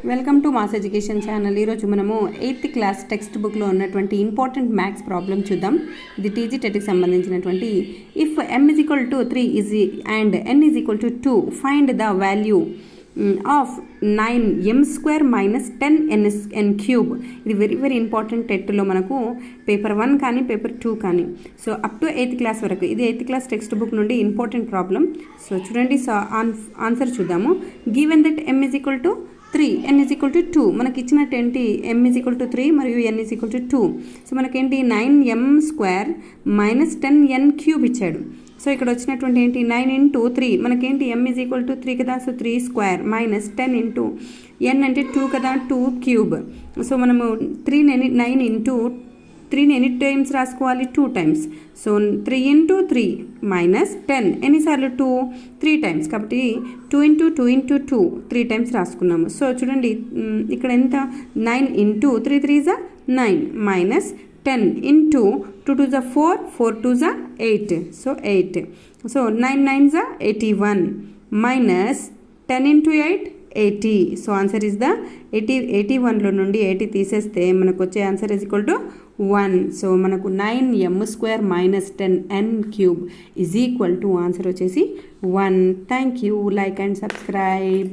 Welcome to mass education channel. ఈరోజు మనము 8th class text బుక్లో ఉన్నటువంటి ఇంపార్టెంట్ మ్యాథ్స్ ప్రాబ్లం చూద్దాం. ఇది టీజీ టెట్కి సంబంధించినటువంటి if m is equal to 3 and n is equal to 2 find the value of 9m square minus 10n cube. ఇది very very important టెట్లో మనకు పేపర్ 1 కానీ పేపర్ 2 కానీ so up to 8th class వరకు ఇది 8th క్లాస్ టెక్స్ట్ బుక్ నుండి important problem. So చూడండి, answer చూద్దాము. Given that m is equal to 3 n is equal to 2 మనకి ఇచ్చినట్టు ఏంటి m is equal to 3 మరియు n is equal to 2. So మనకేంటి 9m square minus 10n cube ఇచ్చాడు. So ఇక్కడ వచ్చినటువంటి ఏంటి 9 into 3 మనకేంటి m is equal to 3 కదా, so 3 square minus 10 into n అంటే 2 కదా, 2 క్యూబ్. సో మనము 9 into 3ని ఎన్ని టైమ్స్ రాసుకోవాలి, 2 టైమ్స్. సో 3 into 3 మైనస్ 10 ఎన్నిసార్లు 2 3 టైమ్స్ కాబట్టి 2 into 2 into 2 3 టైమ్స్ రాసుకున్నాము. సో చూడండి ఇక్కడ ఎంత 9 into 3 3 is 9 minus 10 into 2 2 is 4 4 2 is 8 so 8. So 9 9 is 81 minus 10 into 8 80. So answer is the 81లో నుండి 80 తీసేస్తే మనకు వచ్చే answer is equal to 1. So మనకు 9m square minus 10n cube is equal to answer వచ్చేసి 1. Thank you. Like and subscribe.